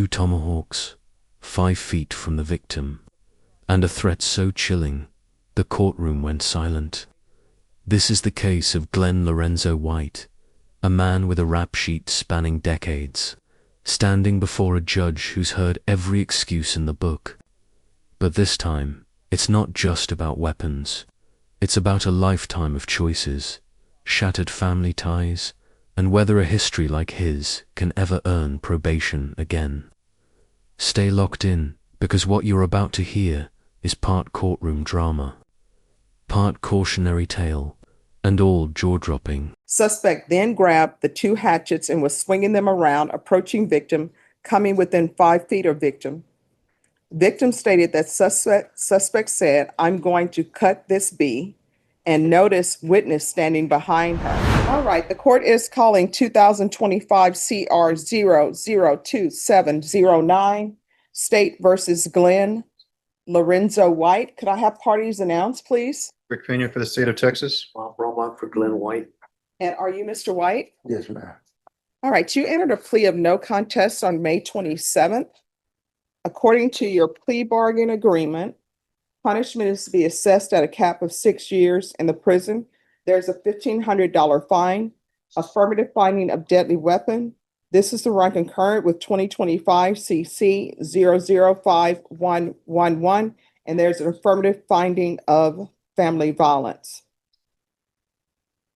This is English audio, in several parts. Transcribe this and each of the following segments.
2 tomahawks, 5 feet from the victim, and a threat so chilling, the courtroom went silent. This is the case of Glenn Lorenzo White, a man with a rap sheet spanning decades, standing before a judge who's heard every excuse in the book. But this time, it's not just about weapons. It's about a lifetime of choices, shattered family ties, and whether a history like his can ever earn probation again. Stay locked in, because what you're about to hear is part courtroom drama, part cautionary tale, and all jaw-dropping. Suspect then grabbed the 2 hatchets and was swinging them around, approaching victim, coming within 5 feet of victim. Victim stated that suspect said, "I'm going to cut this bee," and noticed witness standing behind her. All right, the court is calling 2025 CR 002709, State versus Glenn Lorenzo White. Could I have parties announced, please? Rick Pena for the state of Texas. Bob Romack for Glenn White. And are you Mr. White? Yes, ma'am. All right, you entered a plea of no contest on May 27th. According to your plea bargain agreement, punishment is to be assessed at a cap of 6 years in the prison. There's a $1,500 fine, affirmative finding of deadly weapon. This is to run concurrent with 2025 CC 005111, and there's an affirmative finding of family violence.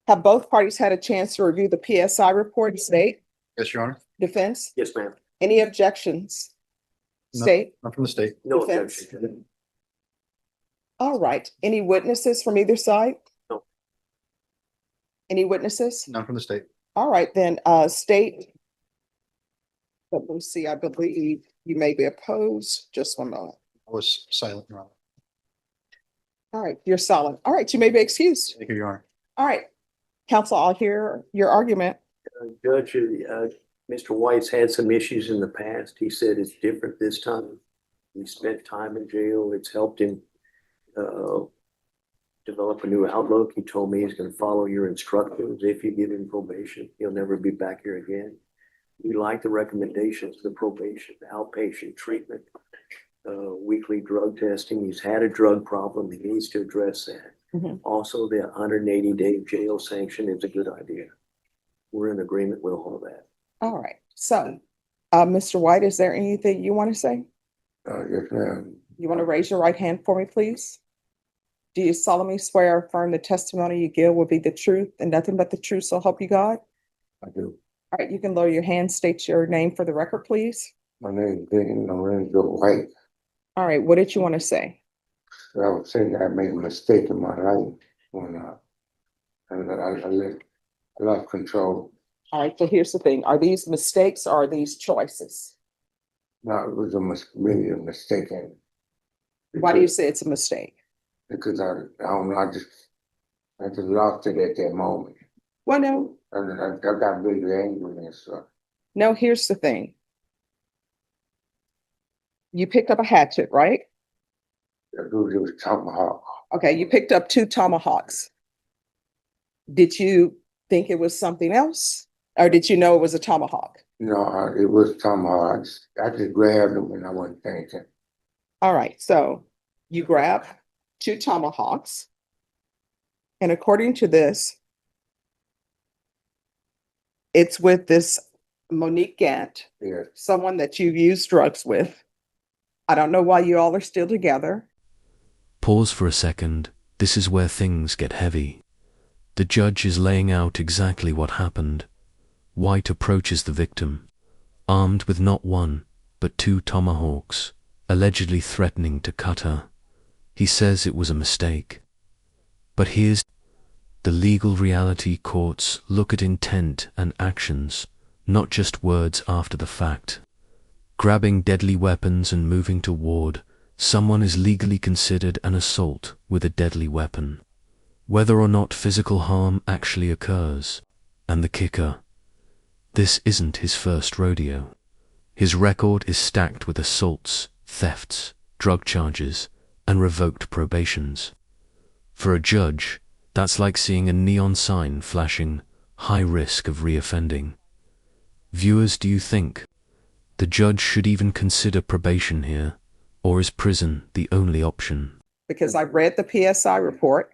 Have both parties had a chance to review the PSI report? State, Yes, Your Honor. defense, Yes, ma'am. any objections? No. State, I'm from the state. No Defense. objection. all right. Any witnesses from either side? No. Any witnesses? None from the state. All right, then, state. Let me see, I believe you may be opposed. Just one moment. I was silent, Your Honor. All right, you're solid. All right, you may be excused. Thank you, Your Honor. All right, counsel, I'll hear your argument. Judge, Mr. White's had some issues in the past. He said it's different this time. He spent time in jail. It's helped him develop a new outlook. He told me he's going to follow your instructions. If you give him probation, he'll never be back here again. We like the recommendations, the probation, the outpatient treatment, weekly drug testing. He's had a drug problem. He needs to address that. Mhm. Also, the 180-day jail sanction is a good idea. We're in agreement with all that. All right, so, Mr. White, is there anything you want to say? Yes, ma'am. You want to raise your right hand for me, please? Do you solemnly swear or affirm the testimony you give will be the truth and nothing but the truth, so help you God? I do. All right, you can lower your hand, state your name for the record, please. My name is Glenn Lorenzo White. All right, what did you want to say? So I was saying that I made a mistake in my life when I lost control. All right, so here's the thing. Are these mistakes or are these choices? No, it was really a mistake. Why do you say it's a mistake? Because I don't know, I just lost it at that moment. Well, no, And I got really angry and stuff. no, here's the thing. You picked up a hatchet, right? It was Tomahawk. Okay, you picked up 2 tomahawks. Did you think it was something else? Or did you know it was a tomahawk? No, it was Tomahawk. I just grabbed them and I wasn't thinking. All right, so you grab 2 tomahawks. And according to this, it's with this Monique Gant, Yes. someone that you've used drugs with. I don't know why you all are still together. Pause for a second. This is where things get heavy. The judge is laying out exactly what happened. White approaches the victim, armed with not 1, but 2 tomahawks, allegedly threatening to cut her. He says it was a mistake. But here's the legal reality. Courts look at intent and actions, not just words after the fact. Grabbing deadly weapons and moving toward someone is legally considered an assault with a deadly weapon, whether or not physical harm actually occurs. And the kicker, this isn't his first rodeo. His record is stacked with assaults, thefts, drug charges, and revoked probations. For a judge, that's like seeing a neon sign flashing, high risk of reoffending. Viewers, do you think The judge should even consider probation here, or is prison the only option? Because I've read the PSI report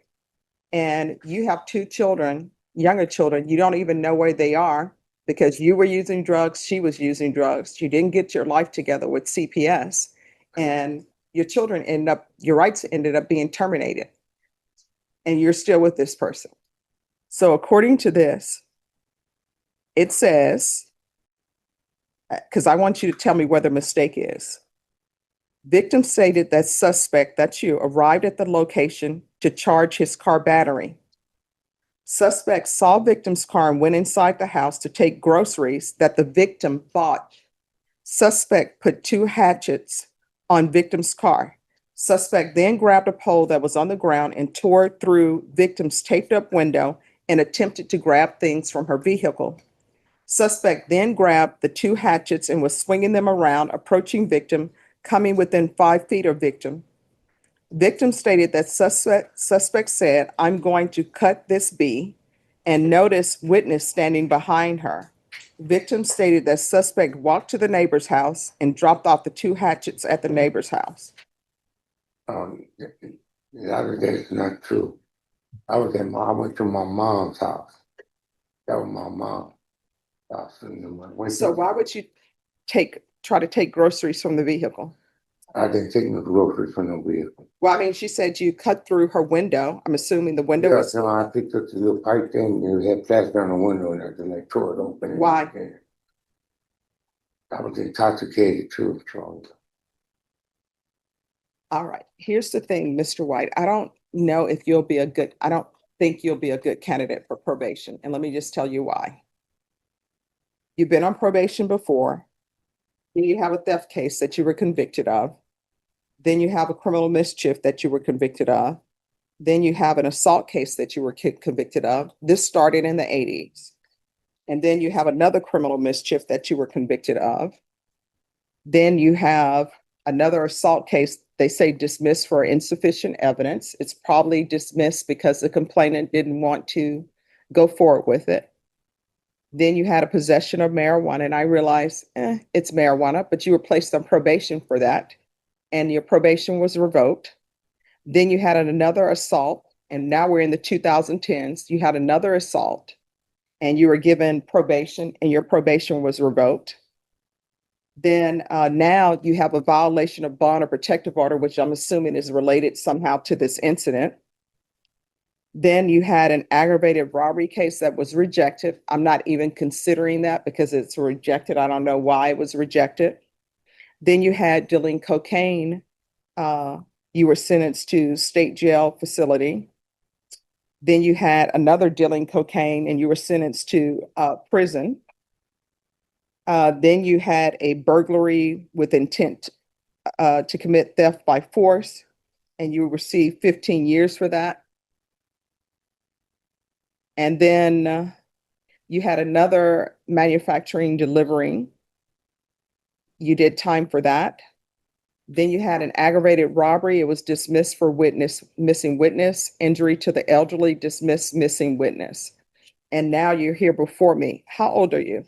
and you have two children, younger children, you don't even know where they are because you were using drugs, she was using drugs. You didn't get your life together with CPS and your children your rights ended up being terminated. And you're still with this person. So according to this, it says, because I want you to tell me where the mistake is. Victim stated that suspect, that's you, arrived at the location to charge his car battery. Suspect saw victim's car and went inside the house to take groceries that the victim bought. Suspect put two hatchets on victim's car. Suspect then grabbed a pole that was on the ground and tore through victim's taped up window and attempted to grab things from her vehicle. Suspect then grabbed the two hatchets and was swinging them around, approaching victim, coming within 5 feet of victim. Victim stated that suspect said, "I'm going to cut this bee," and noticed witness standing behind her. Victim stated that suspect walked to the neighbor's house and dropped off the two hatchets at the neighbor's house. The other day is not true. I went to my mom's house. That was my mom's house. And I went So to- why would you try to take groceries from the vehicle? I didn't take no groceries from the vehicle. Well, I mean, she said you cut through her window. I'm assuming the window Yeah, was, no, I picked up the little pipe thing, and it had plastic on the window, and I just like tore it open. Why? I was intoxicated too, Charlie. all right. Here's the thing, Mr. White. I don't think you'll be a good candidate for probation. And let me just tell you why. You've been on probation before. Then you have a theft case that you were convicted of. Then you have a criminal mischief that you were convicted of. Then you have an assault case that you were convicted of. This started in the 80s. And then you have another criminal mischief that you were convicted of. Then you have another assault case, they say dismissed for insufficient evidence. It's probably dismissed because the complainant didn't want to go forward with it. Then you had a possession of marijuana, and I realized it's marijuana, but you were placed on probation for that, and your probation was revoked. Then you had another assault, and now we're in the 2010s. You had another assault, and you were given probation, and your probation was revoked. Then now you have a violation of bond or protective order, which I'm assuming is related somehow to this incident. Then you had an aggravated robbery case that was rejected. I'm not even considering that because it's rejected. I don't know why it was rejected. Then you had dealing cocaine. You were sentenced to state jail facility. Then you had another dealing cocaine and you were sentenced to prison. Then you had a burglary with intent to commit theft by force, and you received 15 years for that. And then you had another manufacturing delivering. You did time for that. Then you had an aggravated robbery. It was dismissed for missing witness, injury to the elderly, dismissed, missing witness. And now you're here before me. How old are you?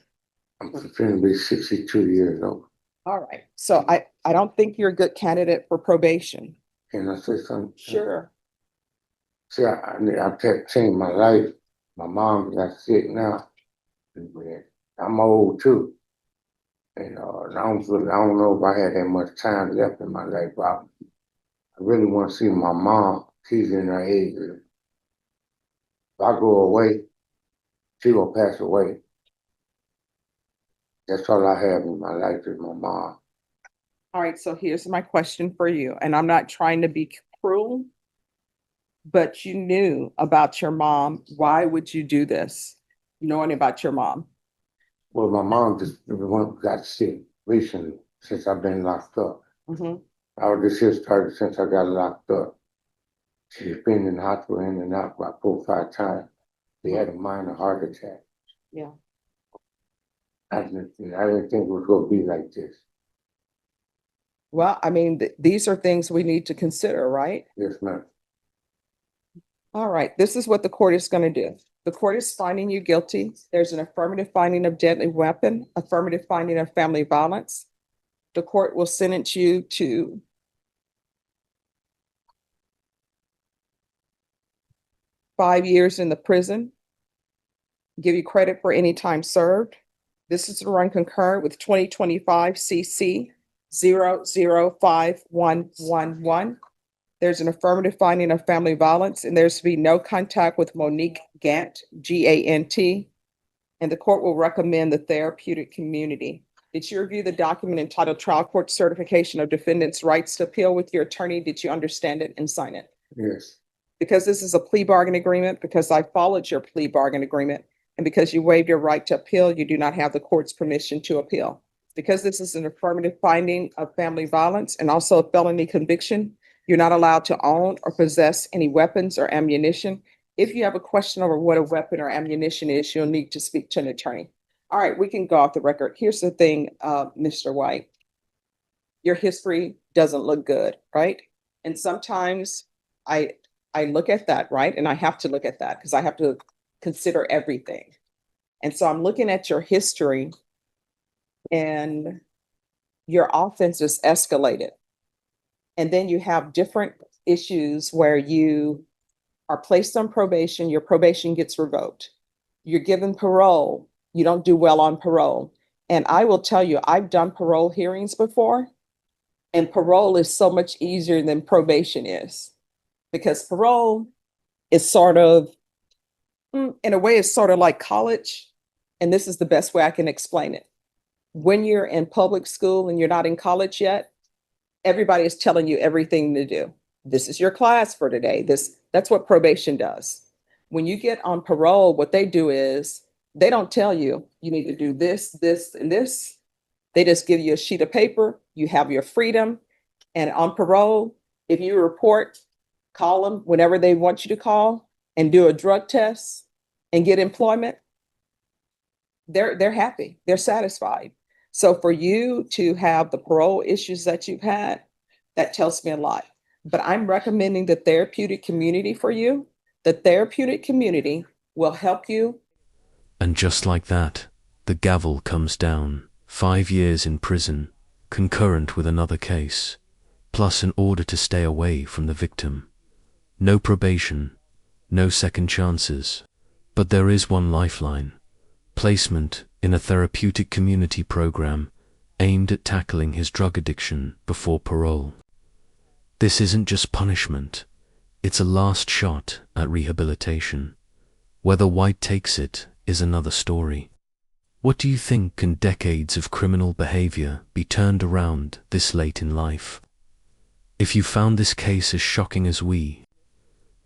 I'm going to be 62 years old. All right. So I don't think you're a good candidate for probation. Can I say something? Sure. See, I've changed my life. My mom got sick now. I'm old too. And I don't know if I had that much time left in my life. But I really want to see my mom. She's in her 80s. If I go away, she will pass away. That's all I have in my life is my mom. All right. So here's my question for you. And I'm not trying to be cruel, but you knew about your mom. Why would you do this, knowing about your mom? Well, my mom just got sick recently since I've been locked up. Mhm. This here started since I got locked up. She's been in the hospital in and out about 4 or 5 times. She had a minor heart attack. Yeah. I didn't think it was going to be like this. Well, I mean, these are things we need to consider, right? Yes, ma'am. All right. This is what the court is going to do. The court is finding you guilty. There's an affirmative finding of deadly weapon, affirmative finding of family violence. The court will sentence you to 5 years in the prison, give you credit for any time served. This is to run concurrent with 2025 CC 005111. There's an affirmative finding of family violence, and there's to be no contact with Monique Gant, Gant, and the court will recommend the therapeutic community. Did you review the document entitled Trial Court Certification of Defendant's Rights to Appeal with your attorney? Did you understand it and sign it? Yes. Because this is a plea bargain agreement, because I followed your plea bargain agreement, and because you waived your right to appeal, you do not have the court's permission to appeal. Because this is an affirmative finding of family violence and also a felony conviction, you're not allowed to own or possess any weapons or ammunition. If you have a question over what a weapon or ammunition is, you'll need to speak to an attorney. All right, we can go off the record. Here's the thing, Mr. White. Your history doesn't look good, right? And sometimes I look at that, right? And I have to look at that because I have to consider everything. And so I'm looking at your history, and your offense is escalated. And then you have different issues where you are placed on probation, your probation gets revoked. You're given parole, you don't do well on parole. And I will tell you, I've done parole hearings before, and parole is so much easier than probation is. Because parole is sort of, in a way, it's sort of like college. And this is the best way I can explain it. When you're in public school and you're not in college yet, everybody is telling you everything to do. This is your class for today. That's what probation does. When you get on parole, what they do is they don't tell you, you need to do this, this, and this. They just give you a sheet of paper. You have your freedom. And on parole, if you report, call them whenever they want you to call and do a drug test and get employment, they're happy. They're satisfied. So for you to have the parole issues that you've had, that tells me a lot. But I'm recommending the therapeutic community for you. The therapeutic community will help you. And just like that, the gavel comes down. 5 years in prison, concurrent with another case, plus an order to stay away from the victim. No probation, no second chances. But there is one lifeline: placement in a therapeutic community program aimed at tackling his drug addiction before parole. This isn't just punishment, it's a last shot at rehabilitation. Whether White takes it is another story. What do you think? Can decades of criminal behavior be turned around this late in life? If you found this case as shocking as we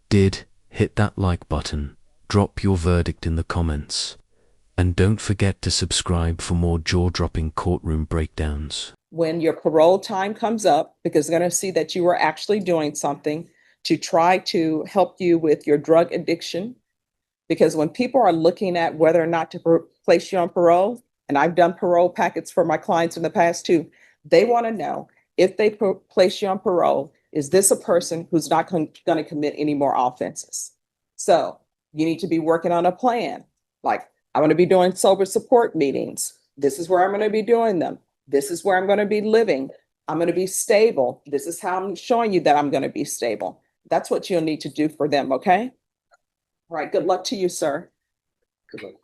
did, hit that like button, drop your verdict in the comments, and don't forget to subscribe for more jaw-dropping courtroom breakdowns. When your parole time comes up, because they're going to see that you were actually doing something to try to help you with your drug addiction. Because when people are looking at whether or not to place you on parole, and I've done parole packets for my clients in the past too, they want to know if they place you on parole, is this a person who's not going to commit any more offenses? So you need to be working on a plan. Like, I'm going to be doing sober support meetings. This is where I'm going to be doing them. This is where I'm going to be living. I'm going to be stable. This is how I'm showing you that I'm going to be stable. That's what you'll need to do for them, okay? All right, good luck to you, sir. Good luck.